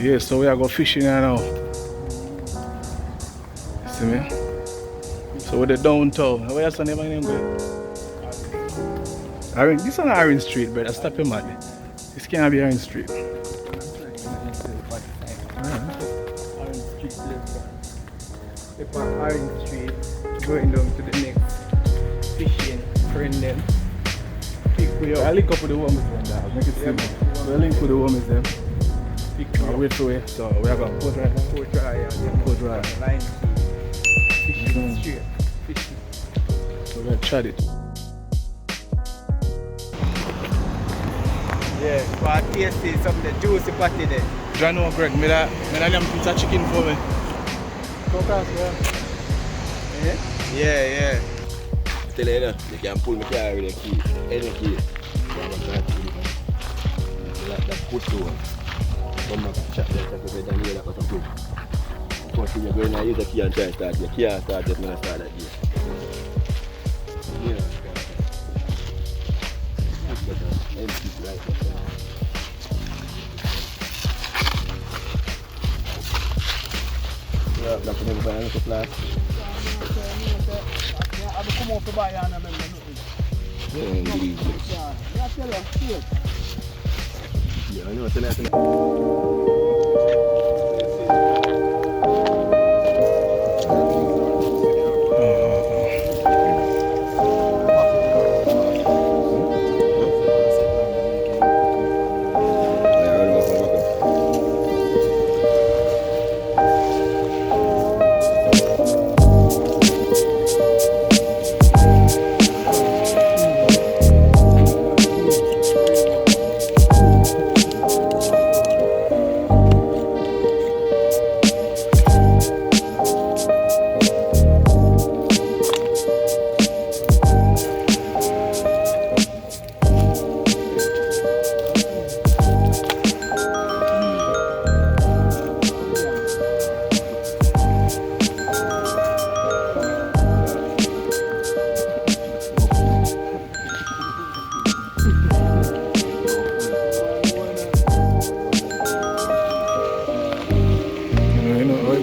Yeah, so we are going fishing here now. See me? So we're the downtown. Where's the name of name? This is not Orange Street, but I stop him at it. This can't be Orange Street. Orange Street left. Step on Orange Street, going down to the next fishing friend them. I link up with the women then. Make it simple. We link with the women then. Wait for it. So we are going to put right now. Put right. Line fishing straight. Fishing. So we're going to chat it. Yeah, but tasty some of the juicy patty there. John or Greg, me that pizza chicken for me. Focus, yeah. Tell you, they can pull me car with a key, any key. That push over. Come back, chat that to bed and hear that what I'm doing. First thing you're going to use the key and try to start. You can't start it when I start that key. Yeah. Empty right there. Yeah, that's never buy anything flat. I come off the buy and I'm Yeah, I know what's in that.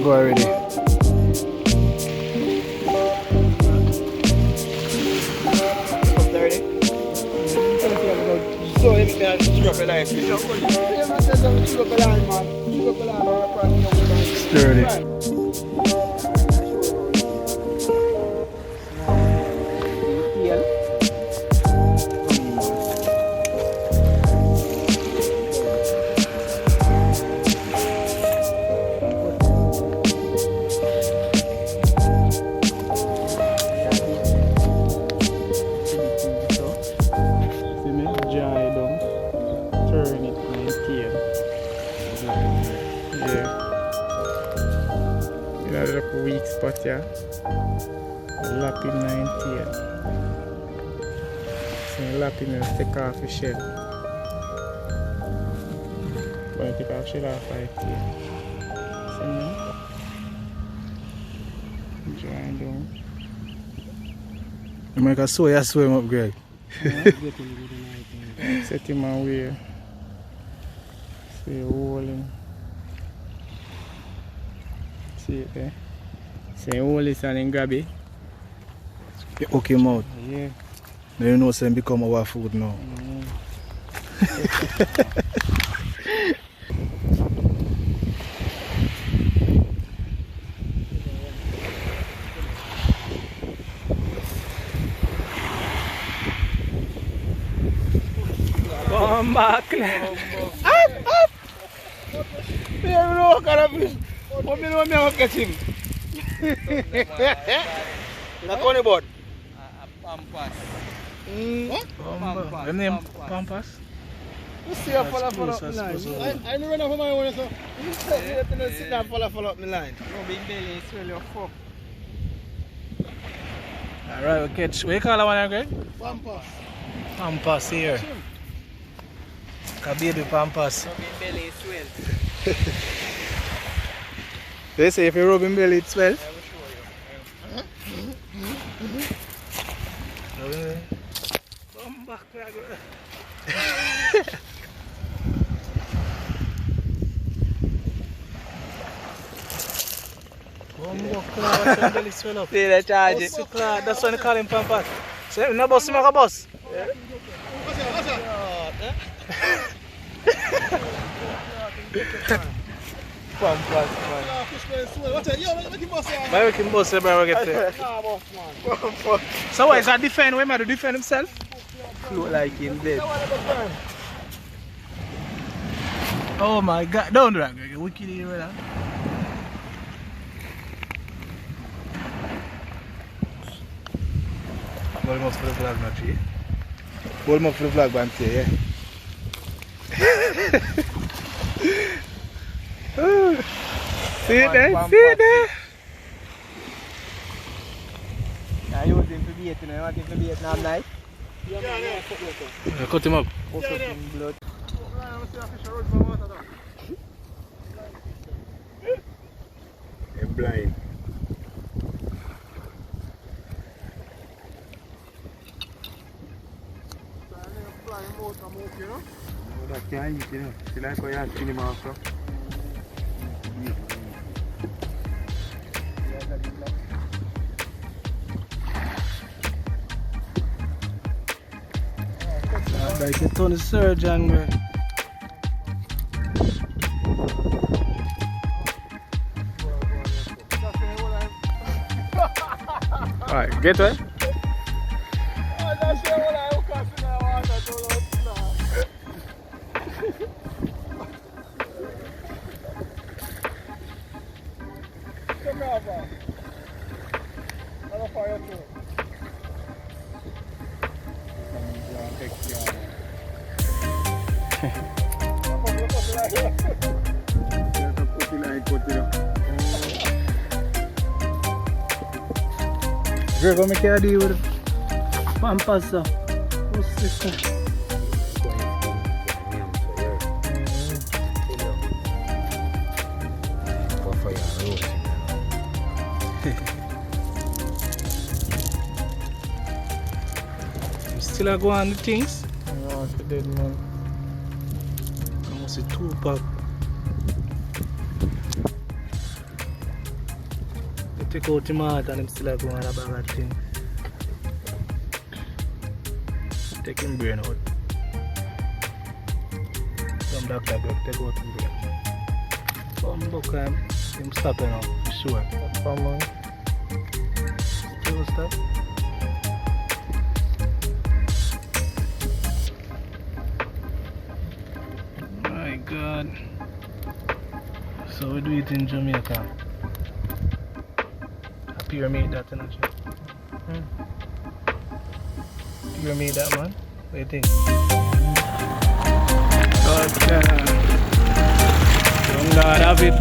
Already. So let me drop a line. Sturdy. Weak spot here. Lapping 90. So lapping will take off the shell. When I take off shell off 5 here. See me? Drawing down. You make a swim up, Greg. Set him away. See a hole in. See it there. See all this and then grab it. You hook him out. Yeah. Now you know say become our food now. Come back. Up! You know what kind of fish? What me know me have catch him? Like on the board? Pampas. The name Pampas? You see a follow up my line. I don't run off my own, so you sit down follow up my line. No big belly, it's really a fuck. Alright, we catch. What you call that one, Greg? Pampas. Pampas here. A baby Pampas. No big belly, it's swell. They say if you rub him belly, it swells. I will show you. Come back, See the charge it. That's why they call him Pampas. So, no bus, make a bus. Pampas, man. Why we can bus, bro, get there? So, what is that defend? Where am I to defend himself? Float like him dead. Oh my god, don't do that, Greg. Wicked here, brother. Ball up for the flag, not tree. Ball up for the flag, man, yeah. See it there? See it there? I use him to beat, you know. I want him to beat now, nice. Cut him up. Blood. I'm blind. That can't eat, you know. See like how you have skin him also. Like a ton of surgeon, man. Alright, get away. Girl, go make a deal with Pampas. What's this? Still I go on the things? No, it's dead, man. I must see 2-pack. They take out him out and him still go on a bag of things. Take him brain out. Some doctor go take out him brain. Some book him stop now, for sure. That's fun, man. Still stop. My God. So we do it in Jamaica. A pyramid that energy. Pyramid that, man. What do you think? God, don't God have it.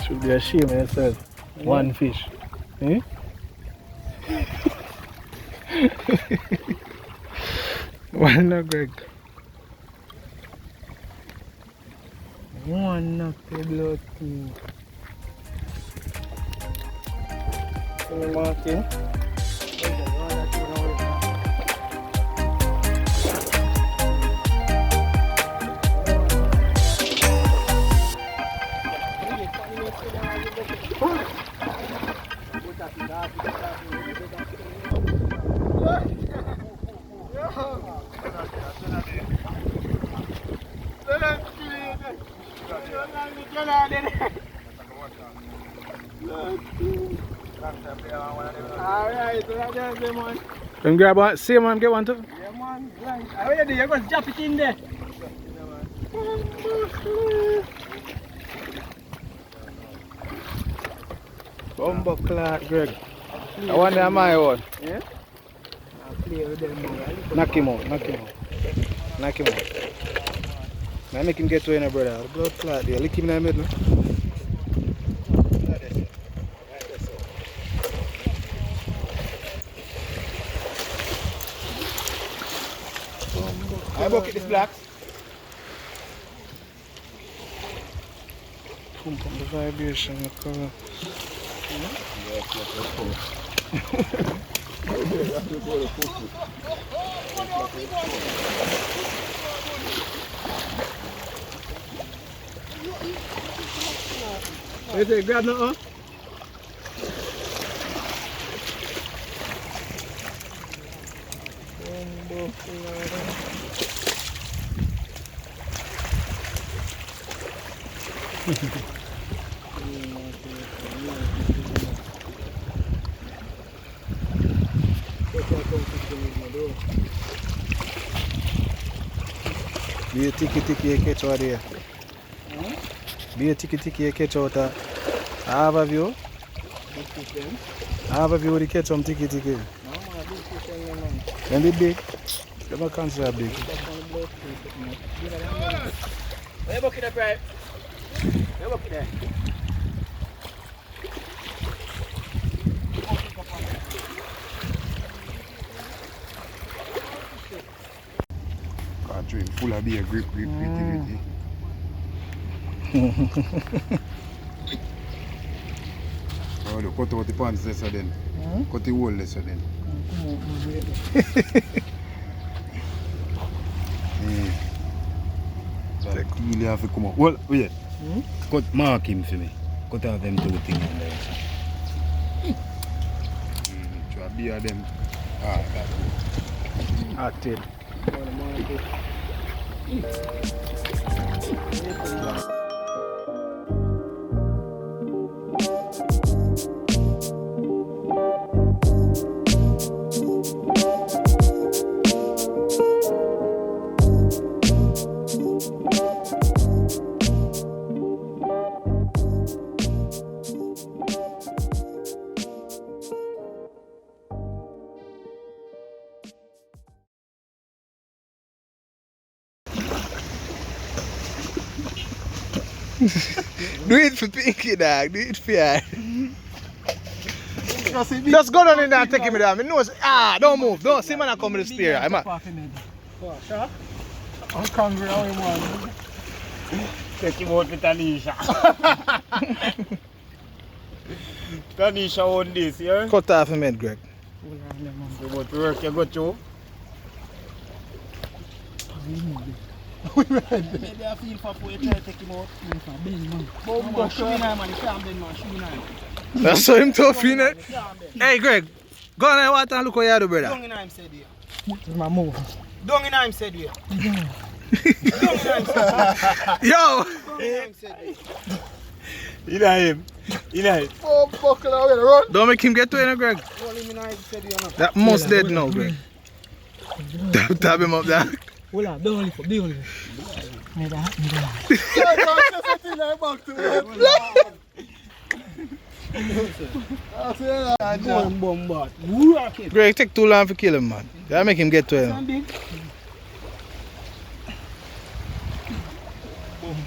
Should be ashamed of yourself. Yeah. One fish. Eh? One no, Greg. One no, blood. Martin. Can you grab one? See man, get one too? Yeah, man. Right. How you do? You going to drop it in there. Bumbo clock, Greg. I wonder am I one. Yeah? I'll play with them more. Knock him out, knock him out. Knock him out. Now make him get to any brother. The blood clot there. Lick him in the middle. bucket is black. Pump on the vibration. You say grab now, huh? Be a tiki catch out there. Be a tiki catch out there. I have a view. I have a view with the catch some tiki. Can be big. They don't consider big. Where bucket up, right? Where bucket there? Drink full of beer, grip. Oh, the cut out the pants this then. Cut the hole this then. Like really have to come out. Well, wait. Cut mark him for me. Cut out them two things on there. Try beer them. Ah, that's good. Hot tail. Do it for Pinky, dog. Do it for her. Just go down in there and take him down. Me know. Don't move. Don't see man I come with the spear. I'm I'm hungry now, man. Take him out with Tanisha. Tanisha own this, yeah? cut off him head, Greg. So what work you go to? Maybe I feel for you try to take him out. That's so him tough, you know. Hey, Greg. Go on the water and look what you do, brother. Don't in him said here. This is my move. Don't in him said here. Yo! In him. Oh, buckle away, run. Don't make him get to you, Greg. That most dead now, Greg. Tap him up there. Hold on, don't lift up, don't lift up. Greg, take too long to kill him, man. Gotta make him get to him.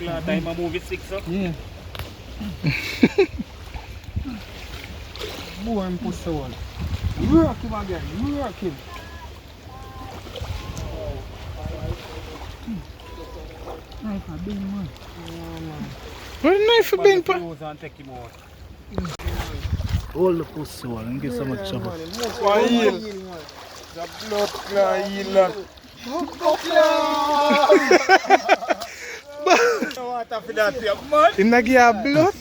Time I move it 6 up. Yeah. More and push the wall. Work him again, work him. Knife a big man. Where the knife for being pa? Take him out. Hold the pussy wall and get so much trouble. Why heal? The blood clot heal. Water for that, man. Him not give you blood?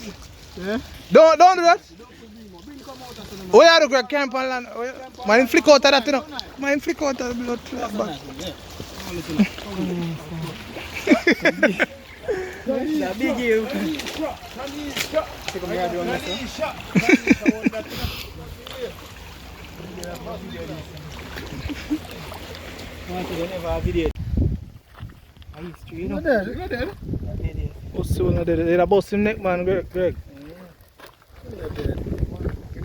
Yeah. Don't do that. Oh yeah, Greg, camp on land. Man, him flick out of that, you know. Man, him flick out of the blood clot back. That's big you. Pussy one dead. They bust him neck, man, Greg.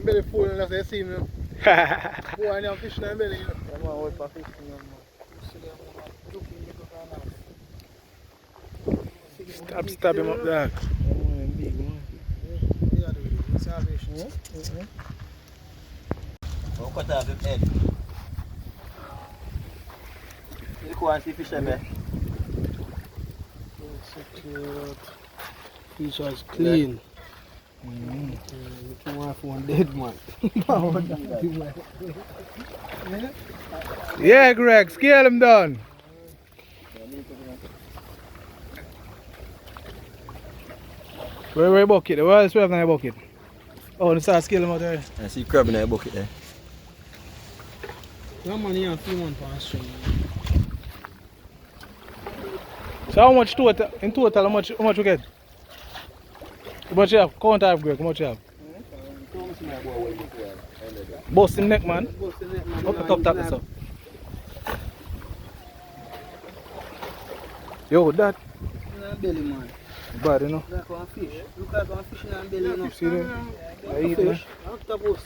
Belly full enough to see me. Boy, I have fish in my belly. I'm going to wait for fish in my belly. Stab him up there. Cut off his head. You go and see fish there. Fish was clean. You want one dead man. Yeah, Greg, scale him down. Where bucket? Where else we have in the bucket? Oh, let's start scaling him out there. I see crab in the bucket there. No money and 3 months for a string. So how much total, in total, how much we get? How much you have? Count half, Greg, how much you have? Bust him neck, man. Up the top this up. Yo, that. Belly man. Bad, you know. Like one fish. Look like one fish in a belly, you know. See them? I eat Fish. Octopus.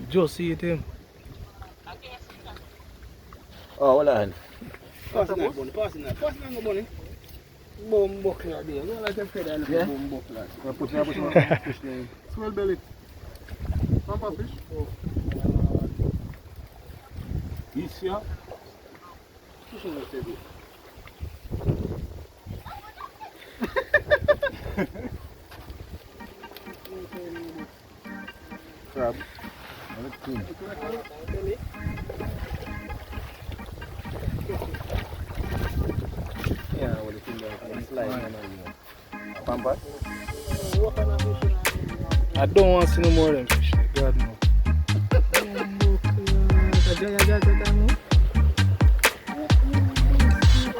Just see it him. Oh, hold on. Pass it now, bunny. Pass it now. Pass it now, bunny. Bomb buckler there. Don't like a feather, like a bomb buckler. Put some fish there. Smell belly. Pampa fish. This here. Fish on the table. Crab. Yeah, well, the thing there is slime. Pampas? What kind of fish? I don't want to see no more of them fish. God no.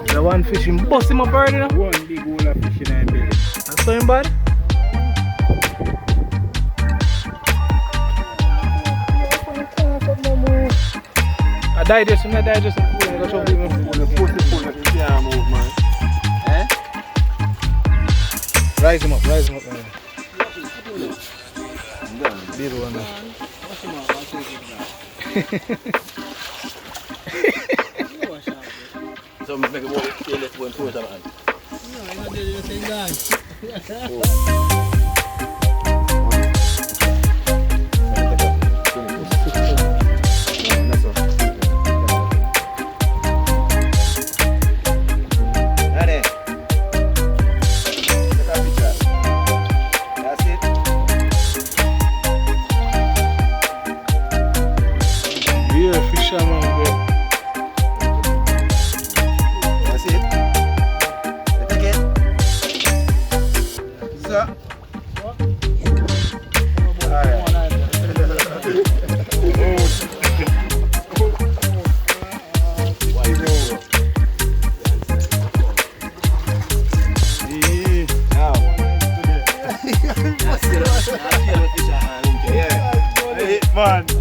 The one fish him bust him up already now. One big hole of fish in the belly. That's so him bad. I digest him, I digest him. That's what we do. Can't move, man. Eh? Rise him up, man. Big one now. So make a more let's go and throw it on. No, I'm not doing anything done. Man.